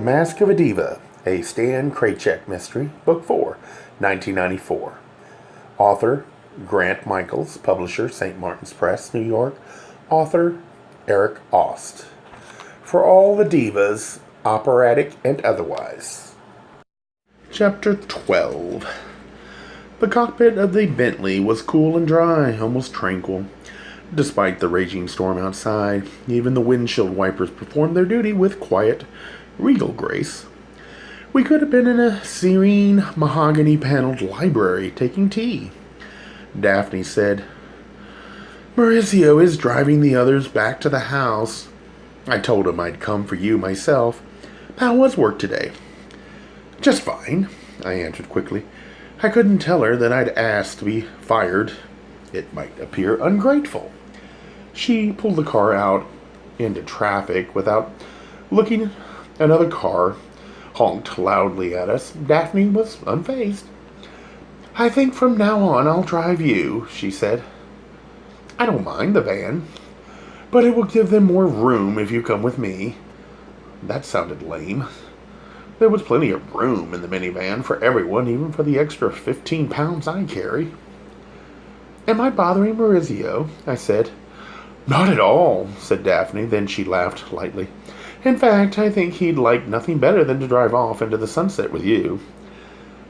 Mask of a Diva, a Stan Kraychik mystery, Book 4, 1994. Author, Grant Michaels. Publisher, St. Martin's Press, New York. Author, Eric Aust. For all the divas, operatic and otherwise. Chapter 12. The cockpit of the Bentley was cool and dry, almost tranquil. Despite the raging storm outside, even the windshield wipers performed their duty with quiet, regal grace. We could have been in a serene, mahogany-paneled library taking tea. Daphne said, "Maurizio is driving the others back to the house. I told him I'd come for you myself. How was work today?" "Just fine," I answered quickly. I couldn't tell her that I'd asked to be fired. It might appear ungrateful. She pulled the car out into traffic without looking. Another car honked loudly at us. Daphne was unfazed. "I think from now on I'll drive you," she said. "I don't mind the van, but it will give them more room if you come with me." That sounded lame. There was plenty of room in the minivan for everyone, even for the extra 15 pounds I carry. "Am I bothering Maurizio?" I said. "Not at all," said Daphne. Then she laughed lightly. "In fact, I think he'd like nothing better than to drive off into the sunset with you."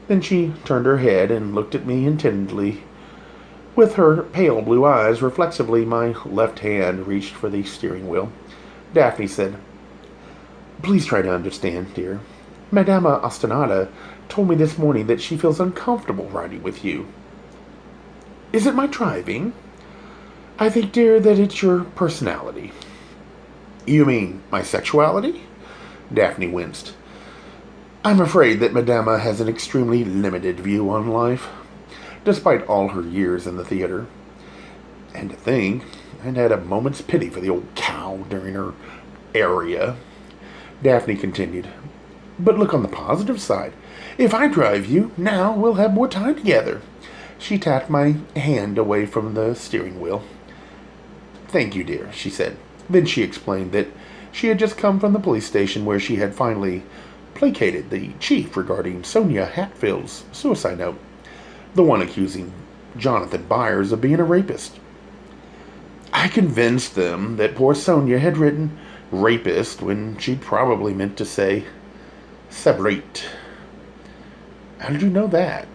Then she turned her head and looked at me intently. With her pale blue eyes, reflexively, my left hand reached for the steering wheel. Daphne said, "Please try to understand, dear. Madama Ostinata told me this morning that she feels uncomfortable riding with you." "Is it my driving?" "I think, dear, that it's your personality." "You mean my sexuality?" Daphne winced. "I'm afraid that Madama has an extremely limited view on life, despite all her years in the theater. And to think, I'd had a moment's pity for the old cow during her aria." Daphne continued, "But look on the positive side. If I drive you, now we'll have more time together." She tapped my hand away from the steering wheel. "Thank you, dear," she said. Then she explained that she had just come from the police station where she had finally placated the chief regarding Sonia Hatfield's suicide note, the one accusing Jonathan Byers of being a rapist. "I convinced them that poor Sonia had written rapist when she'd probably meant to say separate." "How did you know that?"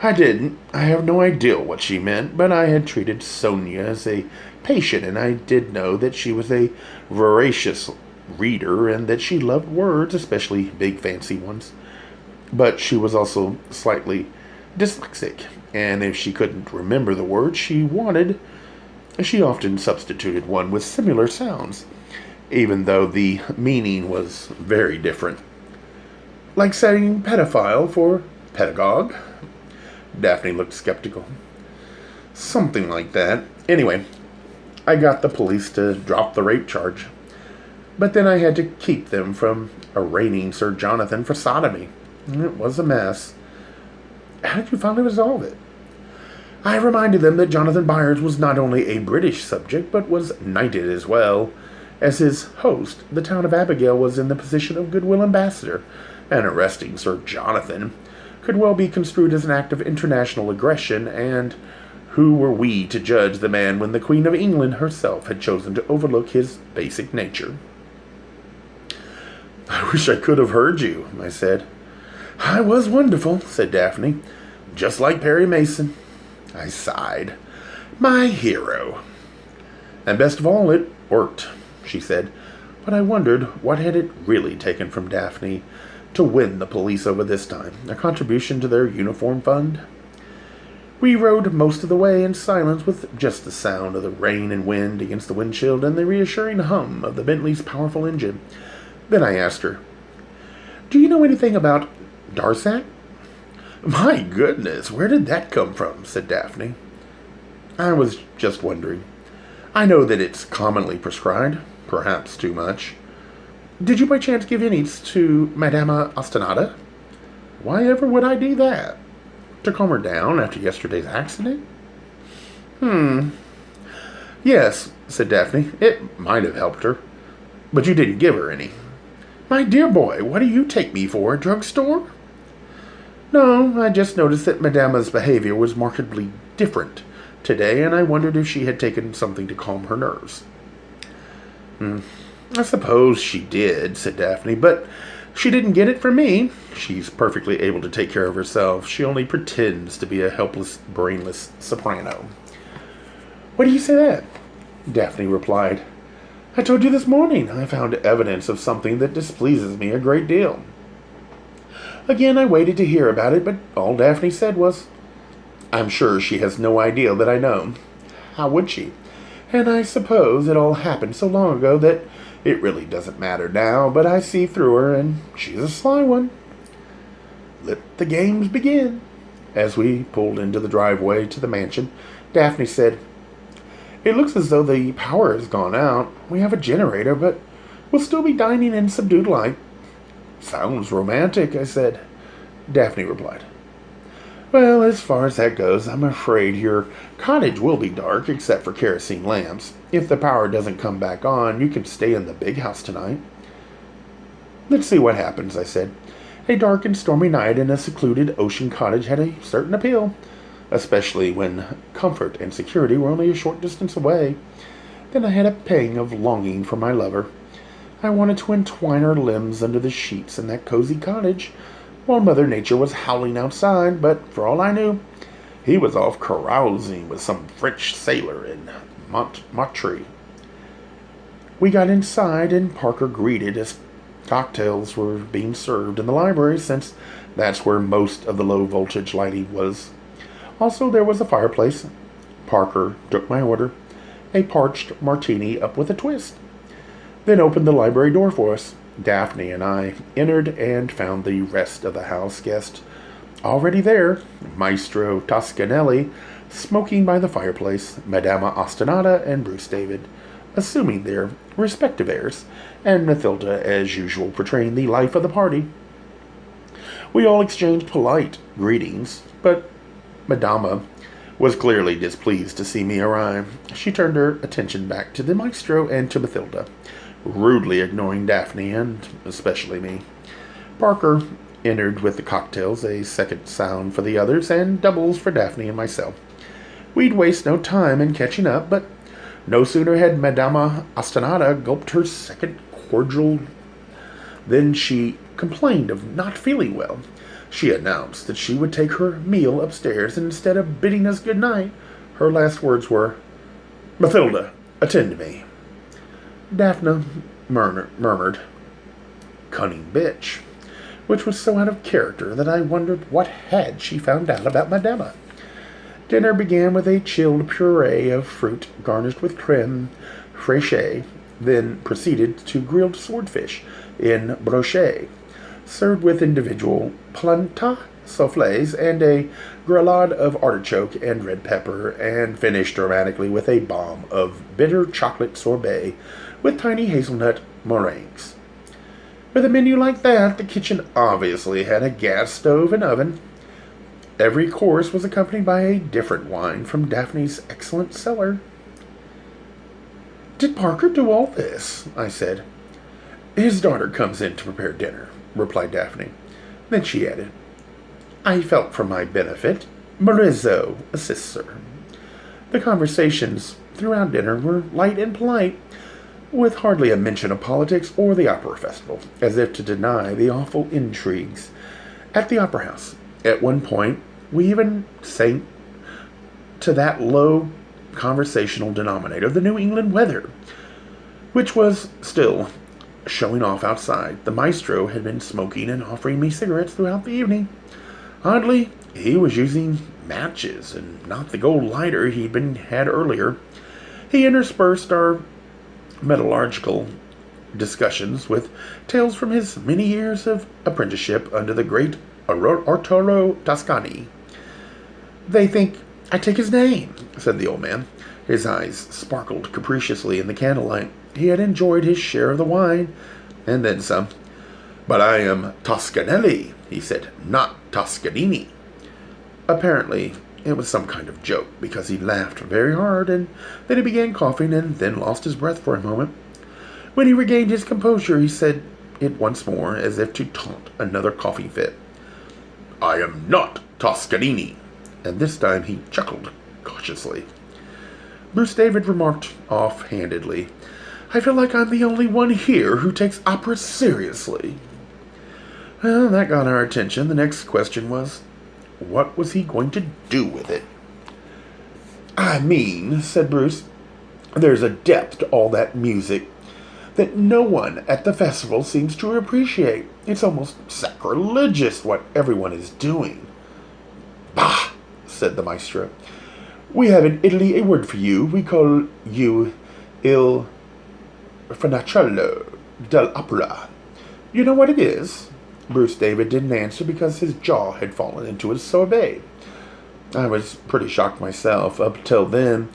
"I didn't. I have no idea what she meant, but I had treated Sonia as a patient, and I did know that she was a voracious reader and that she loved words, especially big fancy ones. But she was also slightly dyslexic, and if she couldn't remember the word she wanted, she often substituted one with similar sounds, even though the meaning was very different. Like saying pedophile for pedagogue." Daphne looked skeptical. "Something like that. Anyway, I got the police to drop the rape charge. But then I had to keep them from arraigning Sir Jonathan for sodomy. It was a mess." "How did you finally resolve it?" "I reminded them that Jonathan Byers was not only a British subject, but was knighted as well. As his host, the town of Abigail was in the position of goodwill ambassador, and arresting Sir Jonathan could well be construed as an act of international aggression, and who were we to judge the man when the Queen of England herself had chosen to overlook his basic nature?" "I wish I could have heard you," I said. "I was wonderful," said Daphne. "Just like Perry Mason." I sighed. "My hero." "And best of all, it worked," she said. But I wondered what had it really taken from Daphne to win the police over this time. A contribution to their uniform fund? We rode most of the way in silence, with just the sound of the rain and wind against the windshield and the reassuring hum of the Bentley's powerful engine. Then I asked her, "Do you know anything about Darsac?" "My goodness, where did that come from?" said Daphne. "I was just wondering. I know that it's commonly prescribed, perhaps too much. Did you by chance give any to Madama Ostinata?" "Why ever would I do that?" "To calm her down after yesterday's accident?" "Yes," said Daphne. "It might have helped her. But you didn't give her any." My dear boy, what do you take me for, a drugstore? No, I just noticed that Madama's behavior was markedly different today, and I wondered if she had taken something to calm her nerves. I suppose she did, said Daphne, but she didn't get it from me. She's perfectly able to take care of herself. She only pretends to be a helpless, brainless soprano. Why do you say that? Daphne replied. I told you this morning I found evidence of something that displeases me a great deal. Again, I waited to hear about it, but all Daphne said was, I'm sure she has no idea that I know. How would she? And I suppose it all happened so long ago that it really doesn't matter now, but I see through her, and she's a sly one. Let the games begin. As we pulled into the driveway to the mansion, Daphne said, It looks as though the power has gone out. We have a generator, but we'll still be dining in subdued light. Sounds romantic, I said. Daphne replied. Well, as far as that goes, I'm afraid your cottage will be dark except for kerosene lamps. If the power doesn't come back on, you can stay in the big house tonight. Let's see what happens, I said. A dark and stormy night in a secluded ocean cottage had a certain appeal, especially when comfort and security were only a short distance away. Then I had a pang of longing for my lover. I wanted to entwine our limbs under the sheets in that cozy cottage, while Mother Nature was howling outside, but for all I knew, he was off carousing with some French sailor in Montreal. We got inside, and Parker greeted as cocktails were being served in the library, since that's where most of the low-voltage lighting was. Also, there was a fireplace. Parker took my order, a parched martini up with a twist, then opened the library door for us. Daphne and I entered and found the rest of the house guests already there. Maestro Toscanelli smoking by the fireplace, Madama Ostinata and Bruce David assuming their respective airs, and Mathilda as usual portraying the life of the party. We all exchanged polite greetings, but Madama was clearly displeased to see me arrive. She turned her attention back to the maestro and to Mathilda, rudely ignoring Daphne and especially me. Parker entered with the cocktails, a second sound for the others, and doubles for Daphne and myself. We'd waste no time in catching up, but no sooner had Madama Ostinata gulped her second cordial than she complained of not feeling well. She announced that she would take her meal upstairs, and instead of bidding us good night, her last words were, "Mathilda, attend to me." Daphne murmured, "Cunning bitch," which was so out of character that I wondered what had she found out about Madama. Dinner began with a chilled puree of fruit garnished with creme fraîche, then proceeded to grilled swordfish in brochet, served with individual plantain soufflés and a grillade of artichoke and red pepper, and finished dramatically with a bomb of bitter chocolate sorbet with tiny hazelnut meringues. With a menu like that, the kitchen obviously had a gas stove and oven. Every course was accompanied by a different wine from Daphne's excellent cellar. "Did Parker do all this?" I said. "His daughter comes in to prepare dinner," replied Daphne. Then she added, "I felt for my benefit. Maurizio assists her." The conversations throughout dinner were light and polite, with hardly a mention of politics or the opera festival, as if to deny the awful intrigues at the opera house. At one point, we even sank to that low conversational denominator, the New England weather, which was still showing off outside. The maestro had been smoking and offering me cigarettes throughout the evening. Oddly, he was using matches and not the gold lighter he'd had earlier. He interspersed our metallurgical discussions with tales from his many years of apprenticeship under the great Arturo Toscani. "They think I take his name," said the old man. His eyes sparkled capriciously in the candlelight. He had enjoyed his share of the wine, and then some. "But I am Toscanelli," he said, "not Toscanini." Apparently, it was some kind of joke, because he laughed very hard, and then he began coughing, and then lost his breath for a moment. When he regained his composure, he said, it once more as if to taunt another coughing fit. "I am not Toscanini." And this time he chuckled cautiously. Bruce David remarked offhandedly, "I feel like I'm the only one here who takes opera seriously." Well, that got our attention. The next question was, what was he going to do with it? "I mean," said Bruce, "there's a depth to all that music that no one at the festival seems to appreciate. It's almost sacrilegious what everyone is doing." "Bah," said the maestro. "We have in Italy a word for you. We call you il fanacciolo dell'opera." "You know what it is?" Bruce David didn't answer because his jaw had fallen into a sorbet. I was pretty shocked myself. Up till then,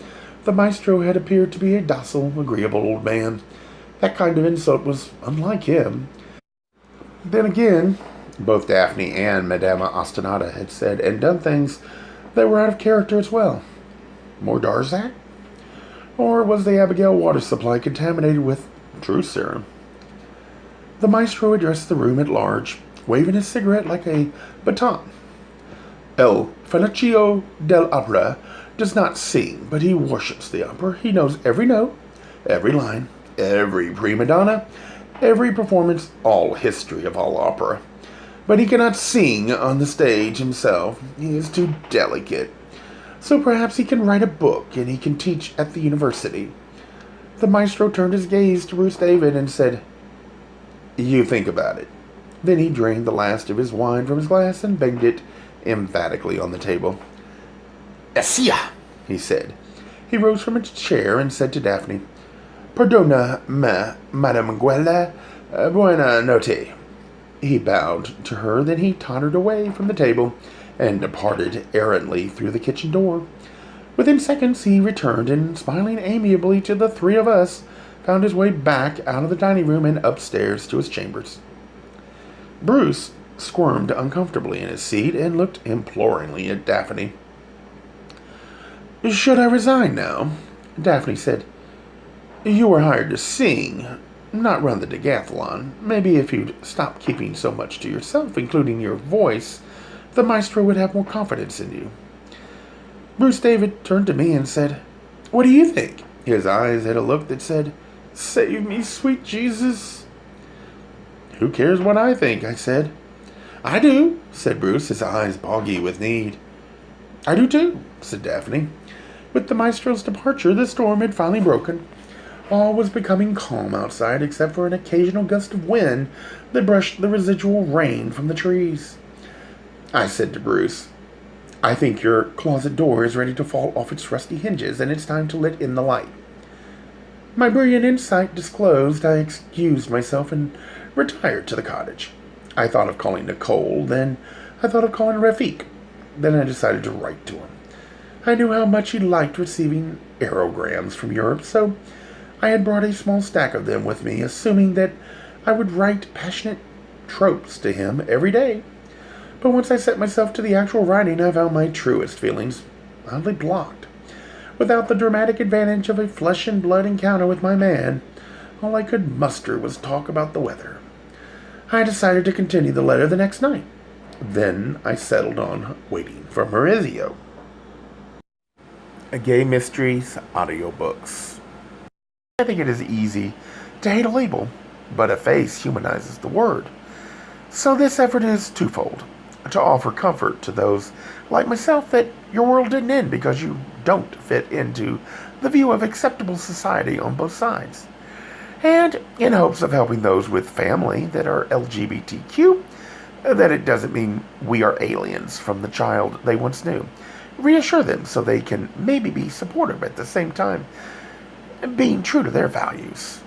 the maestro had appeared to be a docile, agreeable old man. That kind of insult was unlike him. Then again, both Daphne and Madama Ostinata had said and done things that were out of character as well. More Darzac? Or was the Abigail water supply contaminated with true serum? The maestro addressed the room at large, waving his cigarette like a baton. "El Fanaccio dell'Opera does not sing, but he worships the opera. He knows every note, every line, every prima donna, every performance, all history of all opera. But he cannot sing on the stage himself. He is too delicate. So perhaps he can write a book, and he can teach at the university." The maestro turned his gaze to Bruce David and said, "You think about it." Then he drained the last of his wine from his glass and banged it emphatically on the table. "Essia," he said. He rose from his chair and said to Daphne, "Perdona me, mademoiselle, buona notte." He bowed to her, then he tottered away from the table and departed errantly through the kitchen door. Within seconds he returned, and smiling amiably to the three of us, found his way back out of the dining room and upstairs to his chambers. Bruce squirmed uncomfortably in his seat and looked imploringly at Daphne. "Should I resign now?" Daphne said. "You were hired to sing, not run the decathlon. Maybe if you'd stop keeping so much to yourself, including your voice, the maestro would have more confidence in you." Bruce David turned to me and said, "What do you think?" His eyes had a look that said, "Save me, sweet Jesus." "Who cares what I think?" I said. "I do," said Bruce, his eyes boggy with need. "I do too," said Daphne. With the maestro's departure, the storm had finally broken. All was becoming calm outside, except for an occasional gust of wind that brushed the residual rain from the trees. I said to Bruce, "I think your closet door is ready to fall off its rusty hinges, and it's time to let in the light." My brilliant insight disclosed, I excused myself and retired to the cottage. I thought of calling Nicole, then I thought of calling Rafik. Then I decided to write to him. I knew how much he liked receiving aerograms from Europe, so I had brought a small stack of them with me, assuming that I would write passionate tropes to him every day. But once I set myself to the actual writing, I found my truest feelings oddly blocked. Without the dramatic advantage of a flesh-and-blood encounter with my man, all I could muster was talk about the weather. I decided to continue the letter the next night. Then I settled on waiting for Maurizio. Gay Mysteries audiobooks. I think it is easy to hate a label, but a face humanizes the word. So this effort is twofold: to offer comfort to those like myself that your world didn't end because you don't fit into the view of acceptable society on both sides, and in hopes of helping those with family that are LGBTQ, that it doesn't mean we are aliens from the child they once knew. Reassure them so they can maybe be supportive at the same time, being true to their values.